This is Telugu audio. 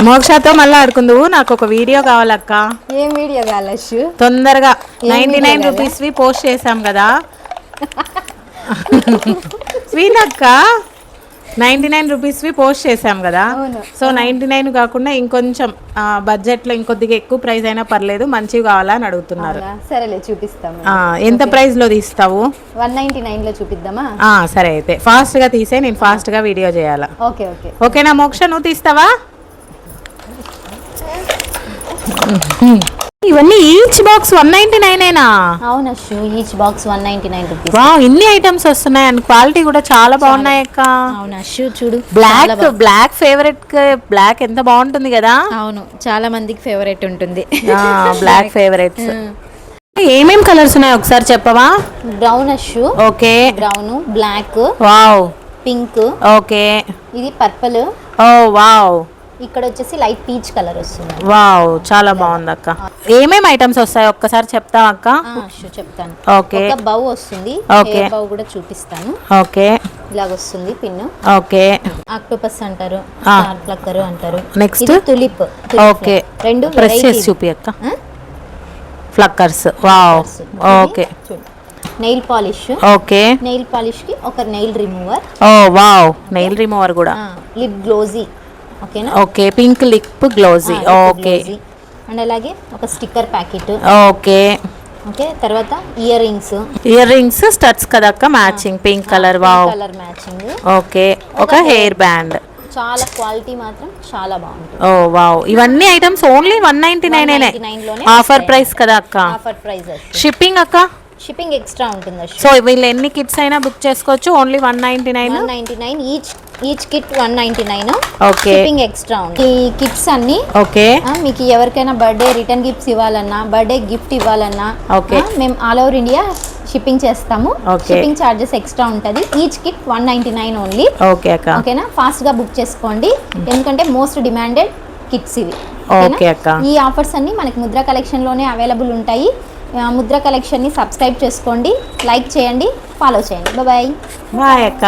మోక్షతో మళ్ళీ ఆడుకుందువు. నాకు ఒక వీడియో కావాలక్క. ఏం వీడియో కావాలి అశ్షు? తొందరగా 99 రూపీస్వి పోస్ట్ చేసాం కదా. వీనక్క 99 రూపీస్వి పోస్ట్ చేసాం కదా. సో 99 కాకుండా ఇంకొంచెం బడ్జెట్లో ఇంకొద్దిగా ఎక్కువ ప్రైస్ అయినా పర్లేదు, మంచివి కావాలా అని అడుగుతున్నారు. సరేలే చూపిస్తాము. ఎంత ప్రైస్లో తీస్తావు? 199లో చూపిద్దామా? సరే అయితే ఫాస్ట్గా తీసే, నేను ఫాస్ట్గా వీడియో చేయాలా. ఓకే ఓకే ఓకేనా మోక్ష, నువ్వు తీస్తావా? ఇవన్నీ ఈచ్ బాక్స్ 199 అవును అశ్షు, ఈచ్ బాక్స్ 199 రూపీస్. వావ్, ఇన్ని ఐటమ్స్ వస్తున్నాయి అండ్ క్వాలిటీ కూడా చాలా బాగున్నాయి అక్క. అవును అశ్షు, చూడు బ్లాక్ ఫేవరెట్, బ్లాక్ ఎంత బాగుంటుంది కదా. అవును, చాలా మందికి ఫేవరెట్ ఉంటుంది బ్లాక్ ఫేవరెట్స్. ఏమేం కలర్స్ ఉన్నాయి ఒకసారి చెప్పవా? Brown Ashu. Okay, brown, black, wow, pink, okay, ఇది పర్పుల్, ఓ వావ్, ఇక్కడ వచ్చేసి లైట్ పీచ్ కలర్ వస్తుంది. వావ్, చాలా బాగుంది అక్క. ఏమేం ఐటమ్స్ వస్తాయి ఒక్కసారి చెప్తావా అక్క? చెప్తాను. ఓకే, ఒక బౌ వస్తుంది. ఓకే, బౌ కూడా చూపిస్తాను. ఓకే, ఇలాగ వస్తుంది పిన్. ఓకే, ఆక్టోపస్ అంటారు, స్టార్ ఫ్లక్కర్ అంటారు. Next tulip. ఓకే, రెండు ప్రెస్ చేసి చూపి అక్క. Flickers, wow, okay. Nail polish. Okay, nail polish కి ఒక nail remover. Oh wow, nail remover కూడా. Lip glossy. ఓకేనా? Okay, pink lip glossy. Okay, and అలాగే ఒక స్టిక్కర్ ప్యాకెట్. Okay, okay. తర్వాత ఇయర్ రింగ్స్ స్టడ్స్ కదక్క, matching pink colour. Wow, colour matching. Okay, ఒక హెయిర్ బ్యాండ్. చాలా క్వాలిటీ మాత్రం చాలా బాగుంటుంది. ఓ వావ్, ఇవన్నీ ఐటమ్స్ ఓన్లీ 199 ఆఫర్ ప్రైస్ కదా అక్క. Offer price. షిప్పింగ్ అక్క? షిప్పింగ్ ఎక్స్ట్రా ఉంటుంది. సో వీళ్ళు ఎన్ని కిట్స్ అయినా బుక్ చేసుకోవచ్చు, only 199 each kit 199. Okay, shipping extra ఉంది. ఈ కిట్స్ అన్ని ఓకే, మీకు ఎవరికైనా బర్త్డే రిటర్న్ గిఫ్ట్స్ ఇవ్వాలన్నా, బర్త్డే గిఫ్ట్ ఇవ్వాలన్నా, ఓకే, మేము ఆల్ ఓవర్ ఇండియా షిప్పింగ్ చేస్తాము. షిప్పింగ్ చార్జెస్ ఎక్స్ట్రా ఉంటుంది. Each kit 199 only. ఓకే అక్క, ఓకేనా? ఫాస్ట్ గా బుక్ చేసుకోండి, ఎందుకంటే మోస్ట్ డిమాండెడ్ కిట్స్ ఇవి. ఓకే అక్క. ఈ ఆఫర్స్ అన్ని మనకి ముద్ర కలెక్షన్ లోనే అవైలబుల్ ఉంటాయి. ముద్ర కలెక్షన్ ని సబ్స్క్రైబ్ చేసుకోండి, లైక్ చేయండి, ఫాలో చేయండి. బాయ్ బాయ్ అక్క.